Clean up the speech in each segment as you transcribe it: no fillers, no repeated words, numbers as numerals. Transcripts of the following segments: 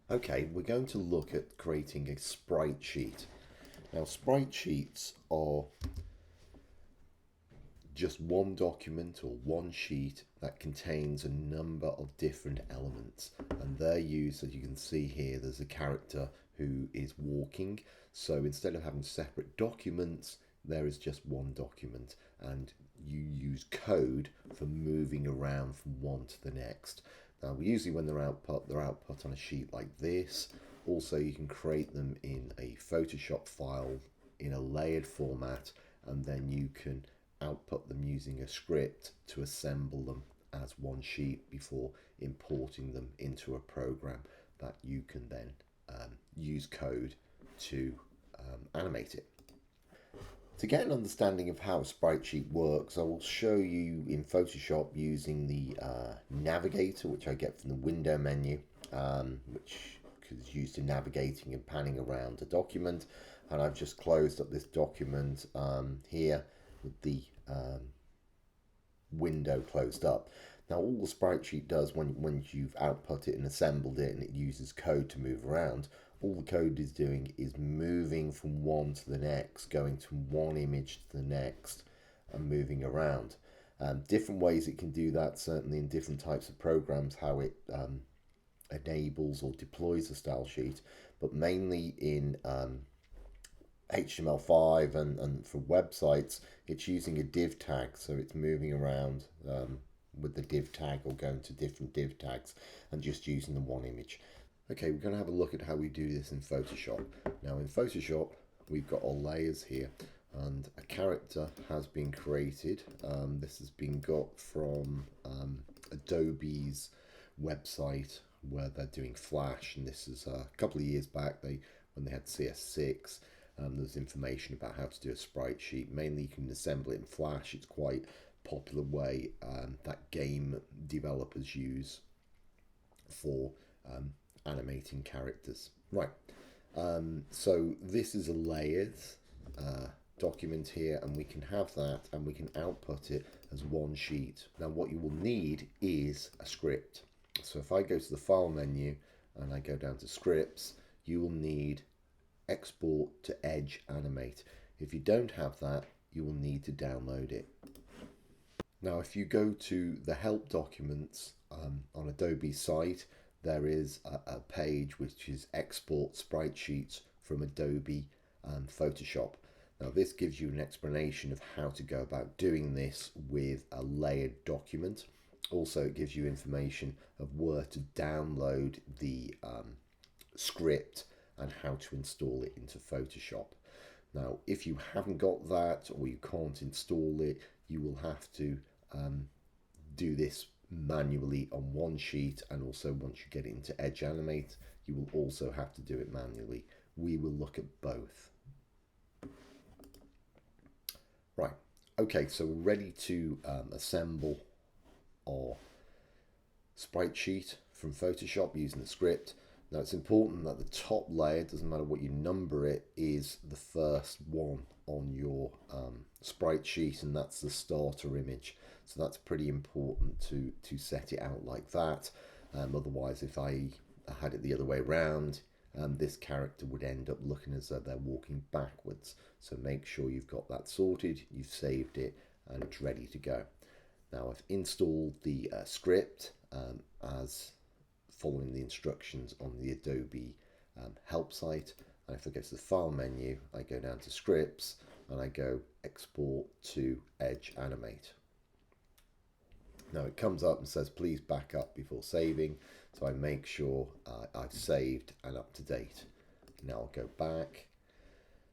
Okay, we're going to look at creating a sprite sheet. Now, sprite sheets are just one document or one sheet that contains a number of different elements, and they're used, as you can see here, there's a character who is walking. So instead of having separate documents, there is just one document, and you use code for moving around from one to the next. Now, usually when they're output on a sheet like this. Also, you can create them in a Photoshop file in a layered format, and then you can output them using a script to assemble them as one sheet before importing them into a program that you can then use code to animate it. To get an understanding of how a sprite sheet works, I will show you in Photoshop using the navigator, which I get from the window menu, which is used in navigating and panning around a document. And I've just closed up this document here with the window closed up. Now, all the sprite sheet does when you've output it and assembled it and it uses code to move around, all the code is doing is moving from one to the next, going from one image to the next and moving around. Different ways it can do that, certainly in different types of programs, how it enables or deploys a style sheet, but mainly in HTML5 and for websites, it's using a div tag, so it's moving around with the div tag or going to different div tags and just using the one image. Okay, we're going to have a look at how we do this in Photoshop. Now in Photoshop, we've got our layers here and a character has been created. This has been got from Adobe's website where they're doing Flash, and this is a couple of years back when they had CS6. There's information about how to do a sprite sheet. Mainly you can assemble it in Flash. It's quite a popular way that game developers use for animating characters. Right, so this is a layered document here, and we can have that and we can output it as one sheet. Now what you will need is a script. So if I go to the file menu and I go down to scripts, you will need export to Edge Animate. If you don't have that, you will need to download it. Now if you go to the help documents on Adobe's site, there is a page which is export sprite sheets from Adobe Photoshop. Now this gives you an explanation of how to go about doing this with a layered document. Also it gives you information of where to download the script and how to install it into Photoshop. Now if you haven't got that or you can't install it, you will have to do this manually on one sheet, and also once you get it into Edge Animate, you will also have to do it manually. We will look at both. Right, okay, so we're ready to assemble our sprite sheet from Photoshop using the script. Now it's important that the top layer, doesn't matter what you number it, is the first one on your sprite sheet, and that's the starter image. So that's pretty important to set it out like that. Otherwise, if I had it the other way around, this character would end up looking as though they're walking backwards. So make sure you've got that sorted, you've saved it, and it's ready to go. Now I've installed the script as following the instructions on the Adobe help site. And if I go to the file menu, I go down to scripts and I go export to Edge Animate. Now it comes up and says please back up before saving, so I make sure I've saved and up to date. Now I'll go back,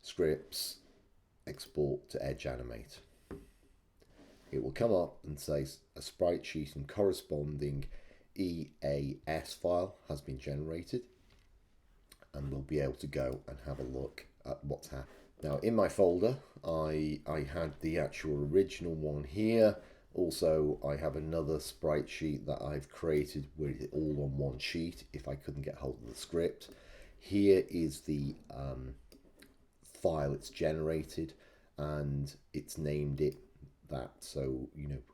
scripts, export to Edge Animate. It will come up and say a sprite sheet and corresponding EAS file has been generated, and we'll be able to go and have a look at what's happened. Now in my folder I had the actual original one here. Also I have another sprite sheet that I've created with it all on one sheet if I couldn't get hold of the script. Here is the file it's generated, and it's named it that, so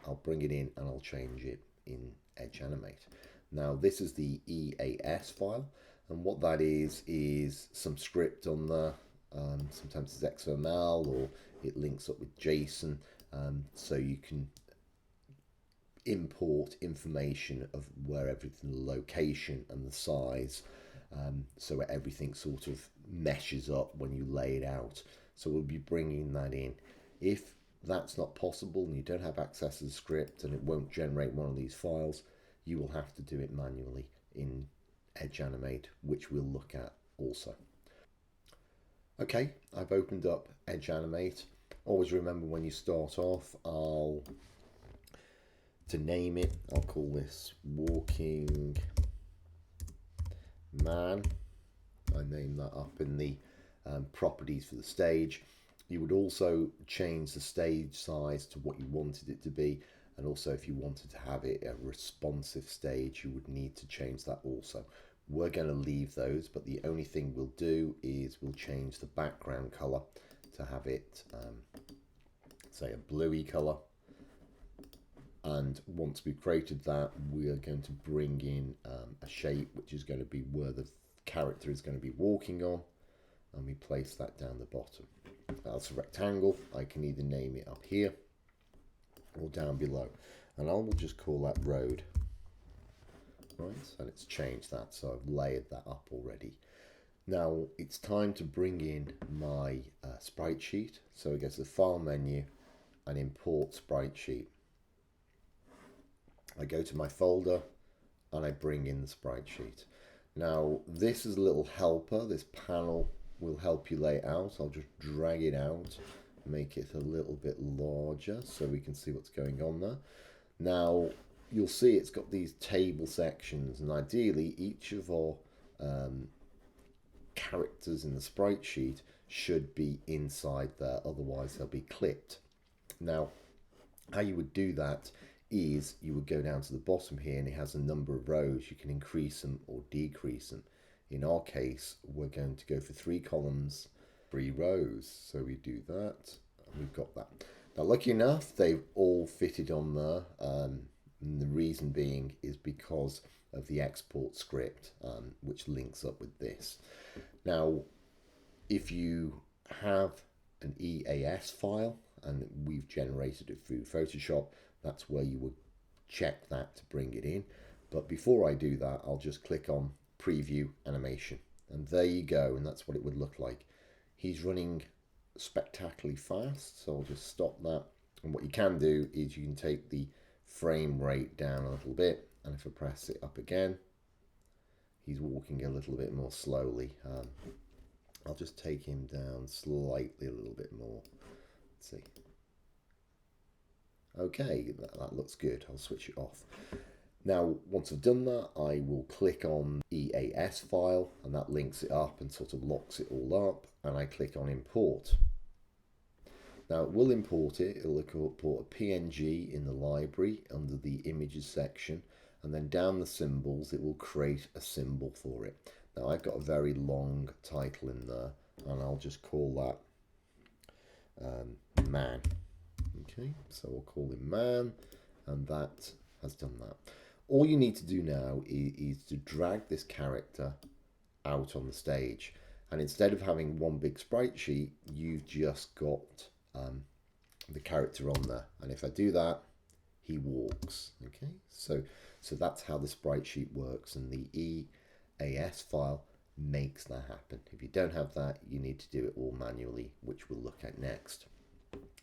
I'll bring it in and I'll change it in Edge Animate. Now this is the EAS file, And what that is some script on there. Sometimes it's XML or it links up with JSON, so you can import information of where everything, the location and the size, so everything sort of meshes up when you lay it out. So we'll be bringing that in. If that's not possible and you don't have access to the script and it won't generate one of these files, you will have to do it manually in Edge Animate, which we'll look at also. Okay, I've opened up Edge Animate. Always remember when you start off, to name it, I'll call this Walking Man. I name that up in the properties for the stage. You would also change the stage size to what you wanted it to be, and also if you wanted to have it a responsive stage, you would need to change that also. We're going to leave those, but the only thing we'll do is we'll change the background color to have it say a bluey color. And once we've created that, we are going to bring in a shape which is going to be where the character is going to be walking on, and we place that down the bottom. That's a rectangle. I can either name it up here or down below, and I will just call that road. Right, and it's changed that, so I've layered that up already. Now it's time to bring in my sprite sheet. So I go to the file menu and import sprite sheet. I go to my folder and I bring in the sprite sheet. Now this is a little helper. This panel will help you lay it out. I'll just drag it out, make it a little bit larger so we can see what's going on there. Now you'll see it's got these table sections, and ideally each of our characters in the sprite sheet should be inside there, otherwise they'll be clipped. Now how you would do that is you would go down to the bottom here, and it has a number of rows. You can increase them or decrease them. In our case, we're going to go for 3 columns, 3 rows. So we do that, and we've got that. Now, lucky enough, they've all fitted on there. And the reason being is because of the export script, which links up with this. Now, if you have an EAS file, and we've generated it through Photoshop, that's where you would check that to bring it in. But before I do that, I'll just click on Preview Animation. And there you go, and that's what it would look like. He's running spectacularly fast, so I'll just stop that. And what you can do is you can take the frame rate down a little bit, and if I press it up again, he's walking a little bit more slowly. I'll just take him down slightly a little bit more. Let's see. Okay, that looks good. I'll switch it off. Now, once I've done that, I will click on EAS file, and that links it up and sort of locks it all up, and I click on Import. Now, it will import it. It'll import a PNG in the library under the Images section, and then down the symbols, it will create a symbol for it. Now, I've got a very long title in there, and I'll just call that Man. Okay, so we'll call him Man, and that has done that. All you need to do now is to drag this character out on the stage, and instead of having one big sprite sheet, you've just got the character on there. And if I do that, he walks. Okay, so that's how the sprite sheet works, and the EAS file makes that happen. If you don't have that, you need to do it all manually, which we'll look at next.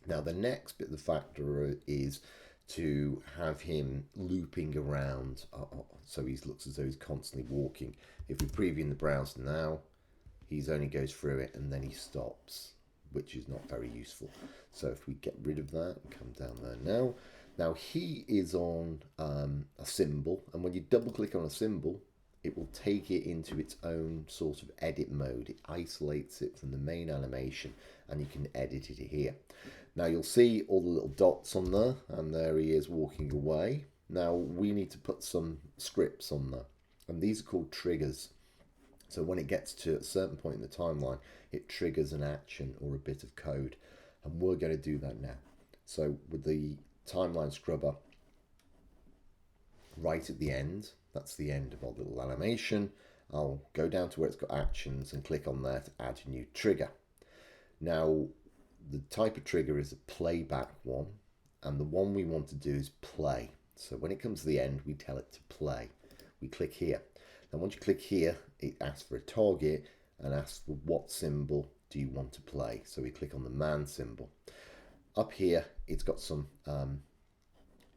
Now, the next bit of the factor is to have him looping around, so he looks as though he's constantly walking. If we preview in the browser now, he only goes through it and then he stops, which is not very useful. So if we get rid of that, come down there now. Now he is on a symbol, and when you double click on a symbol, it will take it into its own sort of edit mode. It isolates it from the main animation, and you can edit it here. Now you'll see all the little dots on there, and there he is walking away. Now we need to put some scripts on there, and these are called triggers. So when it gets to a certain point in the timeline, it triggers an action or a bit of code, and we're going to do that now. So with the timeline scrubber right at the end, that's the end of our little animation, I'll go down to where it's got actions and click on there to add a new trigger. Now, the type of trigger is a playback one, and the one we want to do is play. So when it comes to the end, we tell it to play. We click here. Now, once you click here, it asks for a target and asks for what symbol do you want to play. So we click on the man symbol. Up here, it's got some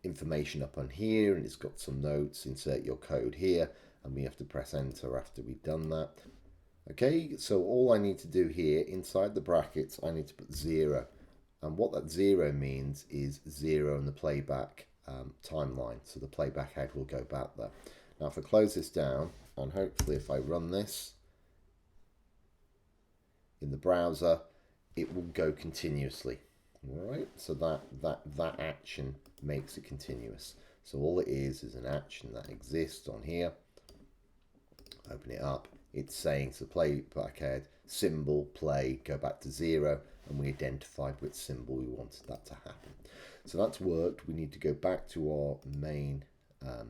information up on here, and it's got some notes. Insert your code here, and we have to press enter after we've done that. Okay, so all I need to do here, inside the brackets, I need to put 0. And what that 0 means is 0 in the playback timeline. So the playback head will go back there. Now if I close this down, and hopefully if I run this in the browser, it will go continuously. All right, so that action makes it continuous. So all it is an action that exists on here. Open it up. It's saying to the playback head, symbol, play, go back to 0, and we identified which symbol we wanted that to happen. So that's worked. We need to go back to our main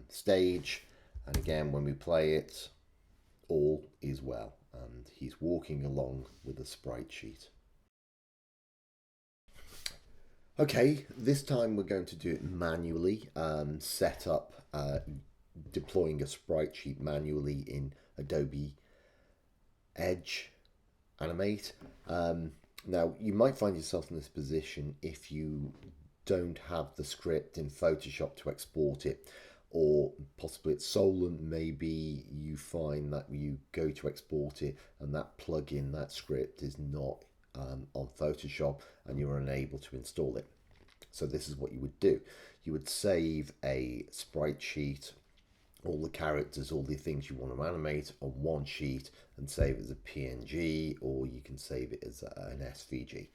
stage, and again, when we play it, all is well, and he's walking along with a sprite sheet. Okay, this time we're going to do it manually, set up deploying a sprite sheet manually in Adobe Edge Animate. Now you might find yourself in this position if you don't have the script in Photoshop to export it, or possibly it's Solent. Maybe you find that you go to export it and that plugin, that script is not on Photoshop, and you're unable to install it. So this is what you would do. You would save a sprite sheet, all the characters, all the things you want to animate on one sheet, and save it as a PNG, or you can save it as an SVG.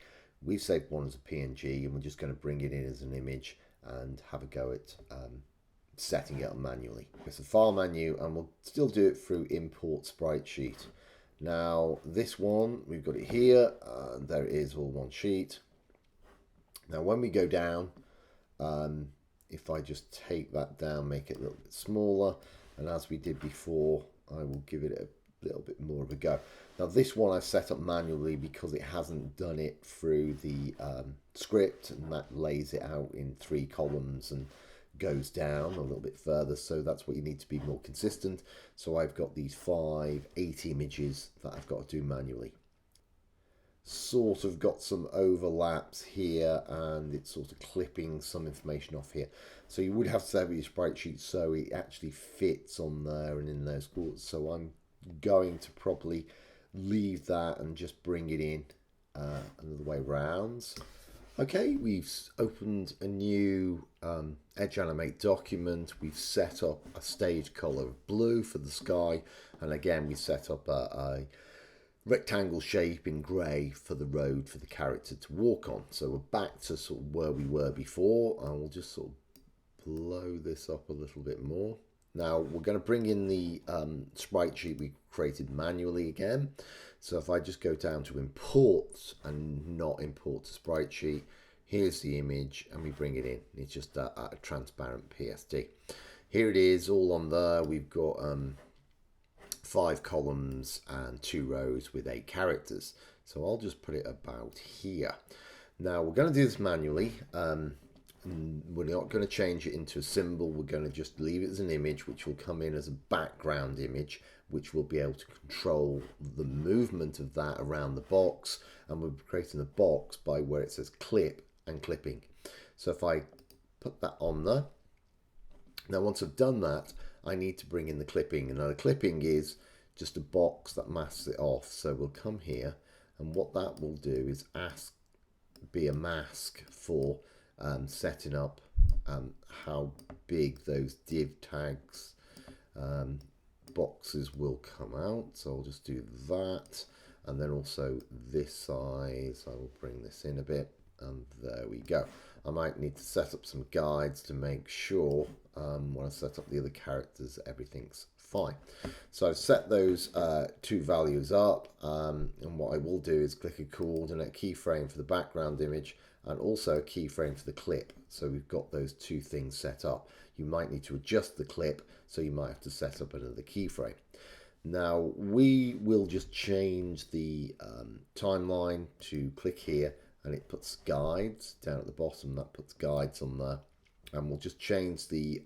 We've saved one as a PNG, and we're just going to bring it in as an image and have a go at setting it up manually. It's a file menu, and we'll still do it through import sprite sheet. Now this one, we've got it here, and there it is, all one sheet. Now when we go down, if I just take that down, make it a little bit smaller, and as we did before, I will give it a little bit more of a go. Now this one I've set up manually because it hasn't done it through the script, and that lays it out in 3 columns and goes down a little bit further, so that's what you need to be more consistent. So I've got these 8 images that I've got to do manually. Sort of got some overlaps here, and it's sort of clipping some information off here. So you would have to have your sprite sheet so it actually fits on there and in those quarters. So I'm going to probably leave that and just bring it in another way round. Okay, we've opened a new Edge Animate document. We've set up a stage color of blue for the sky, and again we set up a rectangle shape in grey for the road for the character to walk on. So we're back to sort of where we were before, and we'll just sort of blow this up a little bit more. Now we're going to bring in the sprite sheet we created manually again. So if I just go down to import and not import to sprite sheet, here's the image, and we bring it in. It's just a transparent PSD. Here it is, all on there. We've got 5 columns and 2 rows with 8 characters. So I'll just put it about here. Now we're going to do this manually. We're not going to change it into a symbol. We're going to just leave it as an image, which will come in as a background image, which will be able to control the movement of that around the box. And we're creating the box by where it says clip and clipping. So if I put that on there, now once I've done that, I need to bring in the clipping. And now the clipping is just a box that masks it off. So we'll come here, and what that will do is be a mask for setting up how big those div tags boxes will come out. So I'll just do that, and then also this size. I will bring this in a bit, and there we go. I might need to set up some guides to make sure when I set up the other characters everything's fine. So I've set those 2 values up, and what I will do is click a coordinate keyframe for the background image and also a keyframe for the clip. So we've got those 2 things set up. You might need to adjust the clip, so you might have to set up another keyframe. Now we will just change the timeline to click here, and it puts guides down at the bottom. That puts guides on there, and we'll just change the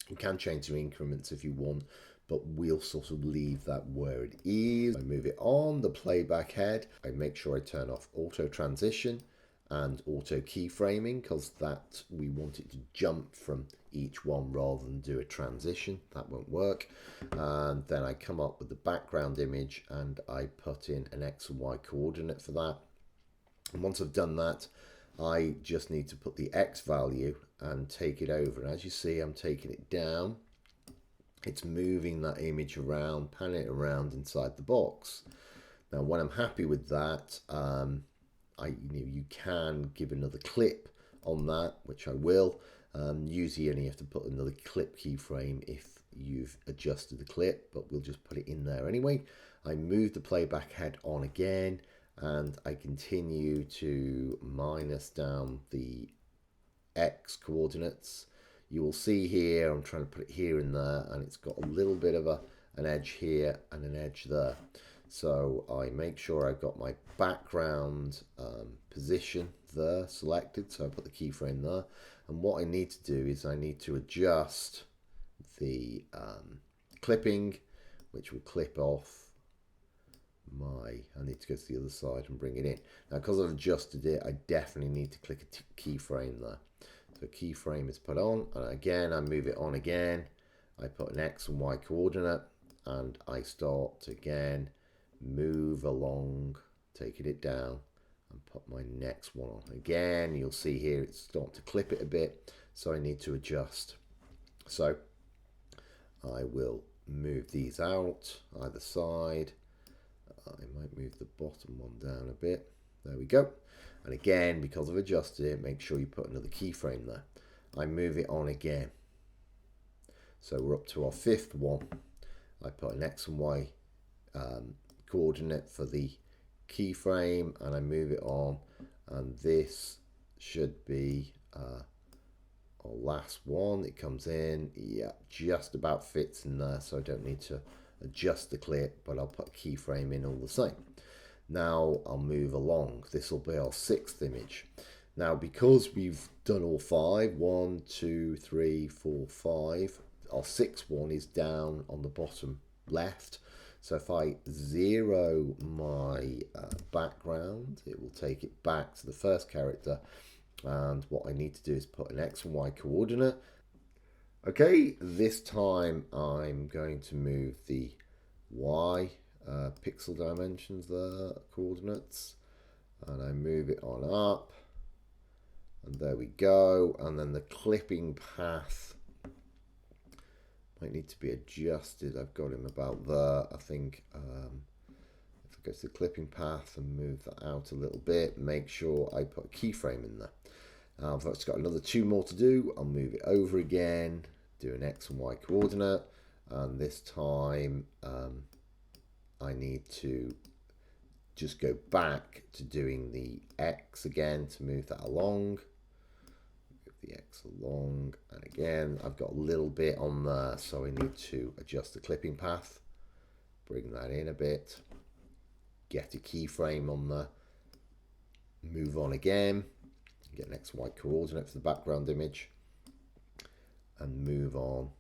you can change the increments if you want, but we'll sort of leave that where it is. I move it on the playback head. I make sure I turn off auto transition and auto keyframing, because that we want it to jump from each one rather than do a transition. That won't work. And then I come up with the background image and I put in an X and Y coordinate for that. And once I've done that, I just need to put the X value and take it over. And as you see, I'm taking it down. It's moving that image around, panning it around inside the box. Now, when I'm happy with that, you can give another clip on that, which I will. Usually you only have to put another clip keyframe if you've adjusted the clip, but we'll just put it in there anyway. I move the playback head on again, and I continue to minus down the X coordinates. You will see here, I'm trying to put it here and there, and it's got a little bit of an edge here and an edge there. So I make sure I've got my background position there selected, so I put the keyframe there. And what I need to do is I need to adjust the clipping, which will clip off I need to go to the other side and bring it in. Now, because I've adjusted it, I definitely need to click a keyframe there. So keyframe is put on, and again, I move it on again. I put an X and Y coordinate, and I start to again move along, taking it down, and put my next one on. Again, you'll see here it's starting to clip it a bit, so I need to adjust. So I will move these out either side. I might move the bottom one down a bit. There we go. And again, because I've adjusted it, make sure you put another keyframe there. I move it on again. So we're up to our fifth one. I put an X and Y coordinate for the keyframe, and I move it on, and this should be our last one. It comes in, yeah, just about fits in there, so I don't need to adjust the clip, but I'll put a keyframe in all the same. Now I'll move along. This will be our sixth image. Now, because we've done all five, 1, 2, 3, 4, 5, our sixth one is down on the bottom left. So if I zero my background, it will take it back to the first character. And what I need to do is put an X and Y coordinate. Okay, this time I'm going to move the Y pixel dimensions there, coordinates, and I move it on up, and there we go. And then the clipping path might need to be adjusted. I've got him about there. I think if I go to the clipping path and move that out a little bit, make sure I put a keyframe in there. I've got another 2 more to do. I'll move it over again, do an X and Y coordinate, and this time I need to just go back to doing the X again to move that along. Move the X along, and again I've got a little bit on there, so I need to adjust the clipping path, bring that in a bit, get a keyframe on there, move on again, get an X and Y coordinate for the background image, and move on.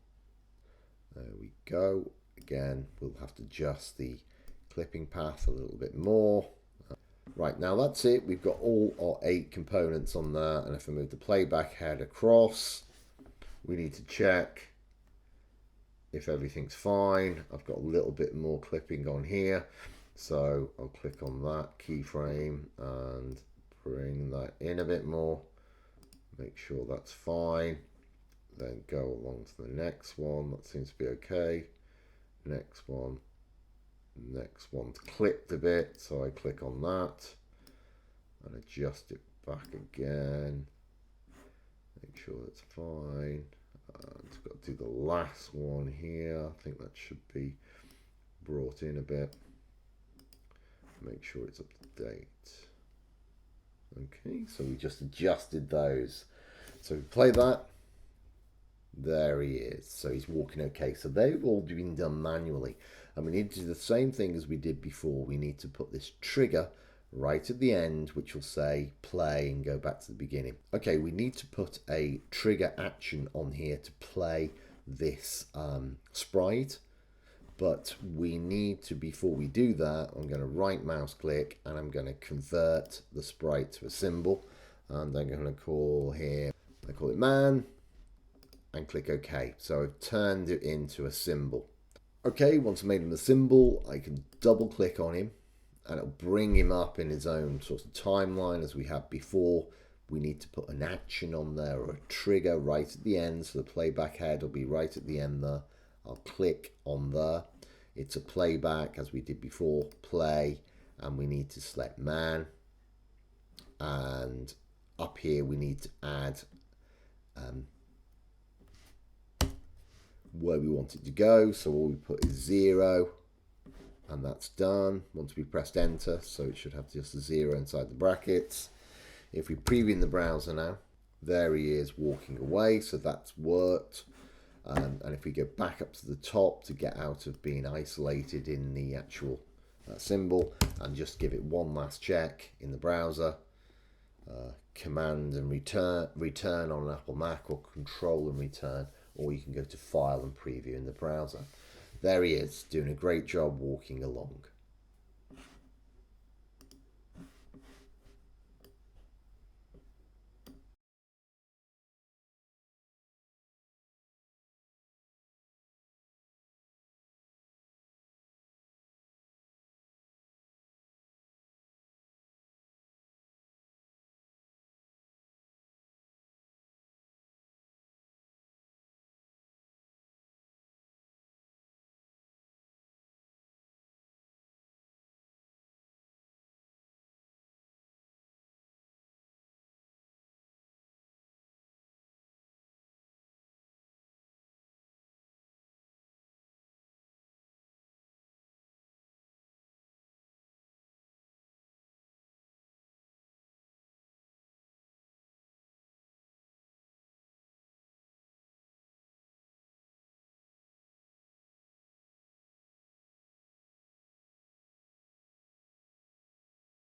There we go. Again, we'll have to adjust the clipping path a little bit more. Right, now that's it. We've got all our 8 components on there, and if I move the playback head across, we need to check if everything's fine. I've got a little bit more clipping on here, so I'll click on that keyframe and bring that in a bit more, make sure that's fine, then go along to the next one. That seems to be okay. Next one's clipped a bit, so I click on that and adjust it back again, make sure it's fine. It's got to do the last one here. I think that should be brought in a bit, make sure it's up to date. Okay, so we just adjusted those. So we play that. There he is. So he's walking okay. So they've all been done manually. And we need to do the same thing as we did before. We need to put this trigger right at the end, which will say play and go back to the beginning. Okay, we need to put a trigger action on here to play this sprite. But we need to, before we do that, I'm going to right mouse click and I'm going to convert the sprite to a symbol. And I'm going to call here, I call it man, and click OK. So I've turned it into a symbol. Okay, once I've made him a symbol, I can double click on him and it'll bring him up in his own sort of timeline as we had before. We need to put an action on there or a trigger right at the end. So the playback head will be right at the end there. I'll click on there. It's a playback as we did before, play, and we need to select man. And up here we need to add where we want it to go. So all we put is 0, and that's done. Once we pressed enter, so it should have just a 0 inside the brackets. If we preview in the browser now, there he is walking away, so that's worked. And if we go back up to the top to get out of being isolated in the actual symbol and just give it one last check in the browser, command and return on an Apple Mac, or control and return, or you can go to file and preview in the browser. There he is, doing a great job walking along.